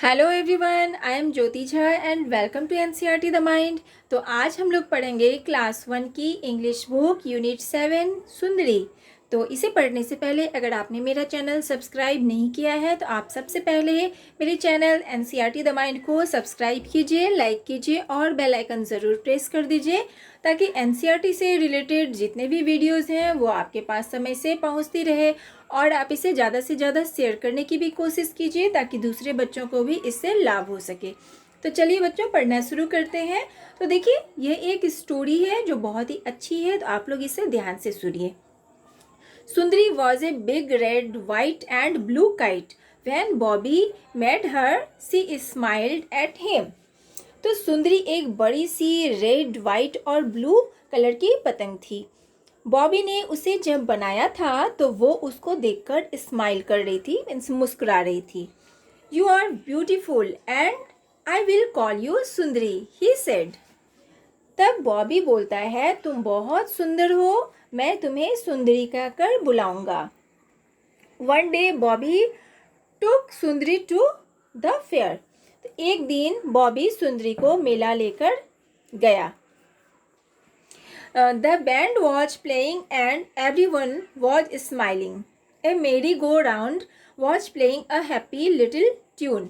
Hello everyone, I am Jyoti Jha and welcome to NCERT the mind. तो आज हम लोग पढ़ेंगे क्लास 1 की इंग्लिश बुक यूनिट 7 सुंदरी। तो इसे पढ़ने से पहले अगर आपने मेरा चैनल सब्सक्राइब नहीं किया है तो आप सबसे पहले मेरे चैनल एनसीईआरटी द माइंड को सब्सक्राइब कीजिए, लाइक कीजिए और बेल आइकन ज़रूर प्रेस कर दीजिए ताकि एनसीईआरटी से रिलेटेड जितने भी वीडियोज़ हैं वो आपके पास समय से पहुँचती रहे। और आप इसे ज़्यादा से ज़्यादा शेयर करने की भी कोशिश कीजिए ताकि दूसरे बच्चों को भी इससे लाभ हो सके। तो चलिए बच्चों, पढ़ना शुरू करते हैं। तो देखिए, ये एक स्टोरी है जो बहुत ही अच्छी है, तो आप लोग इसे ध्यान से सुनिए। Sundari was a big red white and blue kite. When Bobby met her she smiled at him. तो सुंदरी एक बड़ी सी रेड वाइट और ब्लू कलर की पतंग थी। बॉबी ने उसे जब बनाया था तो वो उसको देखकर स्माइल कर रही थी, मीन्स मुस्कुरा रही थी। You are beautiful and I will call you Sundari, he said. तब बॉबी बोलता है, तुम बहुत सुंदर हो, मैं तुम्हें सुंदरी कहकर बुलाऊंगा। One day Bobby took Sundari to the fair. तो एक दिन बॉबी सुंदरी को मेला लेकर गया। The band was playing and everyone was smiling. A merry-go-round was playing a happy little tune.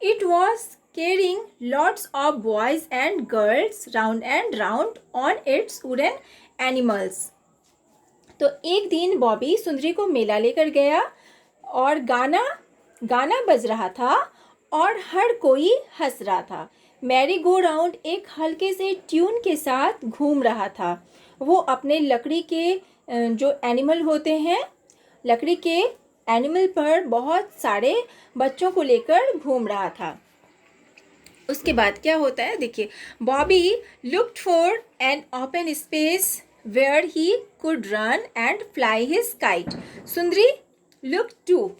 It was carrying lots of boys and girls round and round on its wooden animals. तो एक दिन बॉबी सुंदरी को मेला लेकर गया और गाना गाना बज रहा था और हर कोई हंस रहा था। मैरी गो राउंड एक हल्के से ट्यून के साथ घूम रहा था। वो अपने लकड़ी के जो एनिमल होते हैं, लकड़ी के एनिमल पर बहुत सारे बच्चों को लेकर घूम रहा था। उसके बाद क्या होता है देखिए, Bobby looked for an open space where he could run and fly his kite. Sundari look too.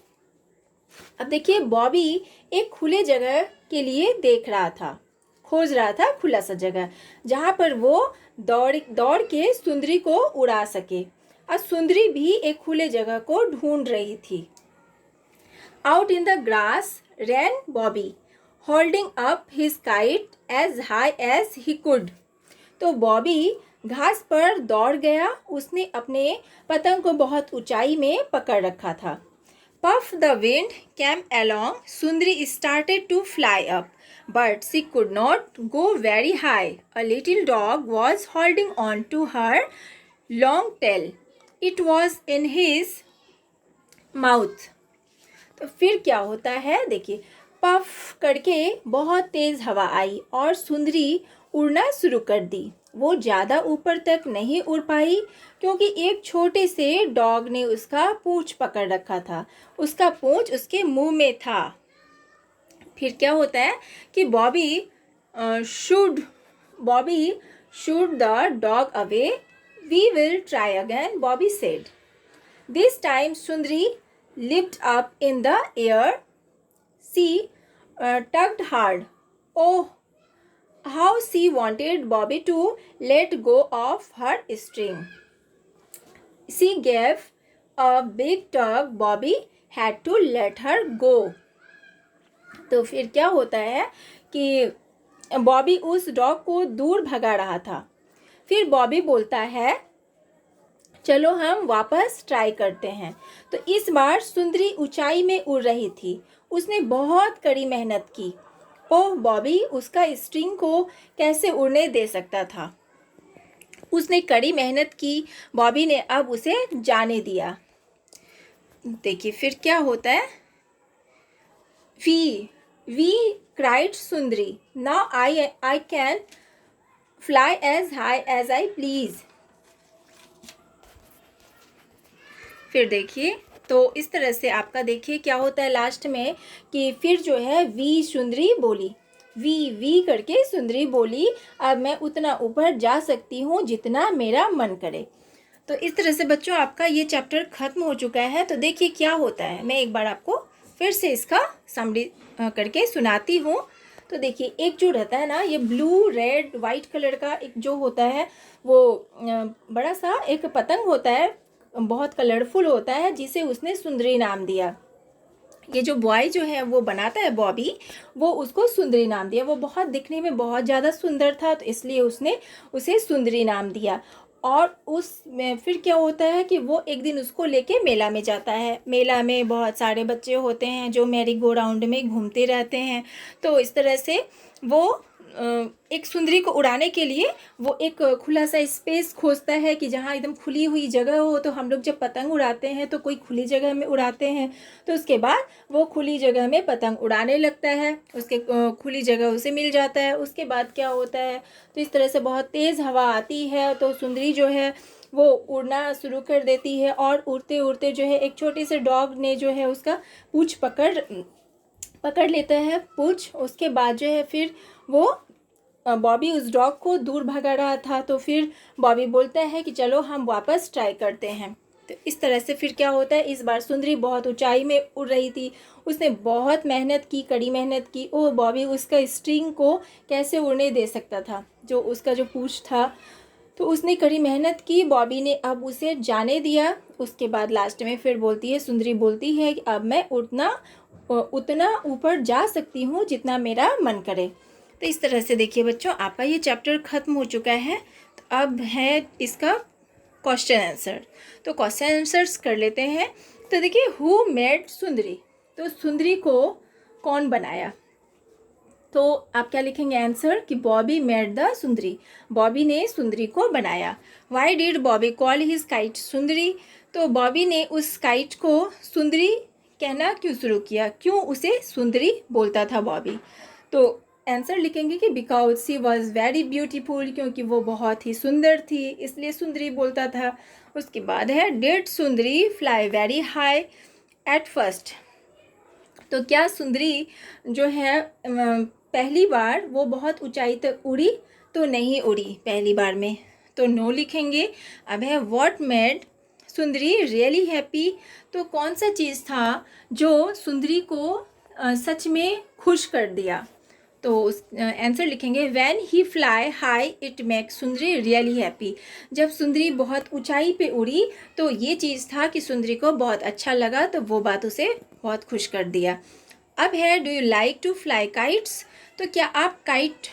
अब देखिए, बॉबी एक खुले जगह के लिए देख रहा था, खोज रहा था खुला सा जगह जहाँ पर वो दौड़ दौड़ के सुंदरी को उड़ा सके। और सुंदरी भी एक खुले जगह को ढूंढ रही थी। Out in the grass ran Bobby holding up his kite as high as he could. तो बॉबी घास पर दौड़ गया। उसने अपने पतंग को बहुत ऊंचाई में पकड़ रखा था। Puff the wind came along. Sundari started to fly up, but she could not go very high. A little dog was holding on to her long tail. It was in his mouth. तो फिर क्या होता है देखिए, puff करके बहुत तेज हवा आई और सुंदरी उड़ना शुरू कर दी। वो ज़्यादा ऊपर तक नहीं उड़ पाई क्योंकि एक छोटे से डॉग ने उसका पूंछ पकड़ रखा था। उसका पूंछ उसके मुंह में था। फिर क्या होता है कि Bobby shooed the dog away. We will try again, Bobby said. This time Sundari lift up in the air. She tugged hard. Oh, how she wanted Bobby to let go of her string. She gave a big tug. Bobby had to let her go. तो फिर क्या होता है कि बॉबी उस dog को दूर भगा रहा था। फिर बॉबी बोलता है, चलो हम वापस ट्राई करते हैं। तो इस बार सुंदरी ऊंचाई में उड़ रही थी। उसने बहुत कड़ी मेहनत की। ओह, बॉबी उसका स्ट्रिंग को कैसे उड़ने दे सकता था। उसने कड़ी मेहनत की। बॉबी ने अब उसे जाने दिया। देखिए फिर क्या होता है। We cried Sundari, now I can fly as high as I please. फिर देखिए, तो इस तरह से आपका देखिए क्या होता है लास्ट में कि फिर जो है सुंदरी बोली, वी करके सुंदरी बोली, अब मैं उतना ऊपर जा सकती हूँ जितना मेरा मन करे। तो इस तरह से बच्चों आपका ये चैप्टर ख़त्म हो चुका है। तो देखिए क्या होता है, मैं एक बार आपको फिर से इसका समरी करके सुनाती हूँ। तो देखिए, एक जो रहता है ना, ये ब्लू रेड वाइट कलर का एक जो होता है, वो बड़ा सा एक पतंग होता है, बहुत कलरफुल होता है, जिसे उसने सुंदरी नाम दिया। ये जो बॉय जो है वो बनाता है बॉबी, वो उसको सुंदरी नाम दिया। वो बहुत दिखने में बहुत ज़्यादा सुंदर था, तो इसलिए उसने उसे सुंदरी नाम दिया। और उस में फिर क्या होता है कि वो एक दिन उसको लेके मेला में जाता है। मेला में बहुत सारे बच्चे होते हैं जो मैरी गो राउंड में घूमते रहते हैं। तो इस तरह से वो एक सुंदरी को उड़ाने के लिए वो एक खुला सा स्पेस खोजता है कि जहाँ एकदम खुली हुई जगह हो। तो हम लोग जब पतंग उड़ाते हैं तो कोई खुली जगह में उड़ाते हैं। तो उसके बाद वो खुली जगह में पतंग उड़ाने लगता है, उसके खुली जगह उसे मिल जाता है। उसके बाद क्या होता है, तो इस तरह से बहुत तेज़ हवा आती है, तो सुंदरी जो है वो उड़ना शुरू कर देती है। और उड़ते उड़ते जो है एक छोटे से डॉग ने जो है उसका पूँछ पकड़ लेता है पूँछ। उसके बाद जो है फिर वो बॉबी उस डॉग को दूर भगा रहा था। तो फिर बॉबी बोलता है कि चलो हम वापस ट्राई करते हैं। तो इस तरह से फिर क्या होता है, इस बार सुंदरी बहुत ऊंचाई में उड़ रही थी। उसने बहुत मेहनत की, कड़ी मेहनत की। ओ बॉबी उसका स्ट्रिंग को कैसे उड़ने दे सकता था, जो उसका जो पूँछ था। तो उसने कड़ी मेहनत की, बॉबी ने अब उसे जाने दिया। उसके बाद लास्ट में फिर बोलती है, सुंदरी बोलती है कि अब मैं उतना ऊपर जा सकती हूँ जितना मेरा मन करे। तो इस तरह से देखिए बच्चों, आपका ये चैप्टर ख़त्म हो चुका है। तो अब है इसका क्वेश्चन आंसर। तो क्वेश्चन आंसर्स कर लेते हैं। तो देखिए, हु मेड सुंदरी, तो सुंदरी को कौन बनाया। तो आप क्या लिखेंगे आंसर कि बॉबी मेड द सुंदरी, बॉबी ने सुंदरी को बनाया। Why did Bobby call his kite सुंदरी, तो बॉबी ने उस काइट को सुंदरी कहना क्यों शुरू किया, क्यों उसे सुंदरी बोलता था बॉबी। तो आंसर लिखेंगे कि because she was very beautiful, क्योंकि वो बहुत ही सुंदर थी, इसलिए सुंदरी बोलता था। उसके बाद है did Sundari fly very high at first, तो क्या सुंदरी जो है पहली बार वो बहुत ऊंचाई तक उड़ी, तो नहीं उड़ी पहली बार में, तो नो लिखेंगे। अब है what made Sundari really happy, तो कौन सा चीज़ था जो सुंदरी को सच में खुश कर दिया। तो उस आंसर लिखेंगे when he fly high it make Sundari really happy, जब सुंदरी बहुत ऊंचाई पे उड़ी तो ये चीज़ था कि सुंदरी को बहुत अच्छा लगा, तो वो बात उसे बहुत खुश कर दिया। अब है do you like to fly kites, तो क्या आप काइट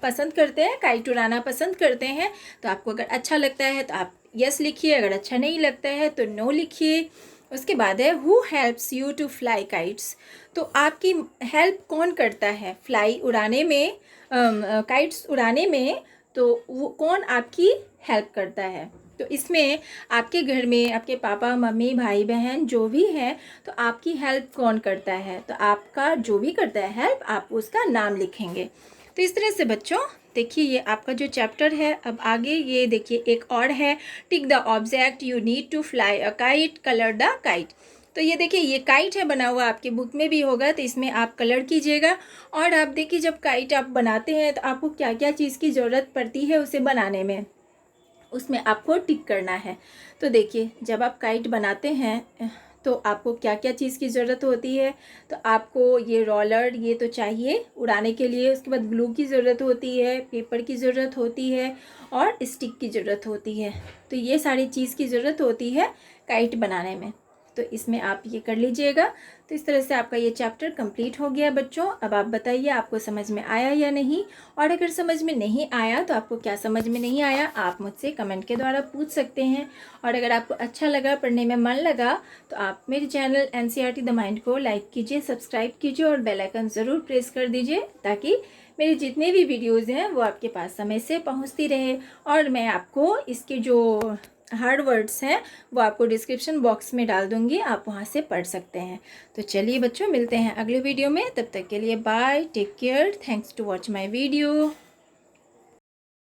पसंद करते हैं, काइट उड़ाना पसंद करते हैं। तो आपको अगर अच्छा लगता है तो आप यस लिखिए, अगर अच्छा नहीं लगता है तो नो लिखिए। उसके बाद है who helps you to fly kites, तो आपकी हेल्प कौन करता है फ्लाई उड़ाने में, काइट्स उड़ाने में, तो वो कौन आपकी हेल्प करता है। तो इसमें आपके घर में आपके पापा मम्मी भाई बहन जो भी हैं, तो आपकी हेल्प कौन करता है, तो आपका जो भी करता है हेल्प, आप उसका नाम लिखेंगे। तो इस तरह से बच्चों देखिए, ये आपका जो चैप्टर है। अब आगे ये देखिए एक और है, tick the object you need to fly a kite, colour the kite. तो ये देखिए, ये काइट है बना हुआ, आपके बुक में भी होगा, तो इसमें आप कलर कीजिएगा। और आप देखिए, जब काइट आप बनाते हैं तो आपको क्या क्या चीज़ की ज़रूरत पड़ती है उसे बनाने में, उसमें आपको टिक करना है। तो देखिए, जब आप काइट बनाते हैं तो आपको क्या क्या चीज़ की ज़रूरत होती है। तो आपको ये रोलर ये तो चाहिए उड़ाने के लिए, उसके बाद ग्लू की ज़रूरत होती है, पेपर की ज़रूरत होती है और स्टिक की ज़रूरत होती है। तो ये सारी चीज़ की ज़रूरत होती है काइट बनाने में। तो इसमें आप ये कर लीजिएगा। तो इस तरह से आपका ये चैप्टर कंप्लीट हो गया बच्चों। अब आप बताइए आपको समझ में आया या नहीं, और अगर समझ में नहीं आया तो आपको क्या समझ में नहीं आया आप मुझसे कमेंट के द्वारा पूछ सकते हैं। और अगर आपको अच्छा लगा, पढ़ने में मन लगा, तो आप मेरे चैनल NCERT द माइंड को लाइक कीजिए, सब्सक्राइब कीजिए और बेल आइकन ज़रूर प्रेस कर दीजिए, ताकि मेरे जितने भी वीडियोज़ हैं वो आपके पास समय से पहुँचती रहे। और मैं आपको इसके जो हार्ड वर्ड्स हैं वो आपको डिस्क्रिप्शन बॉक्स में डाल दूंगी, आप वहाँ से पढ़ सकते हैं। तो चलिए बच्चों, मिलते हैं अगले वीडियो में, तब तक के लिए bye, take care, thanks to watch my video.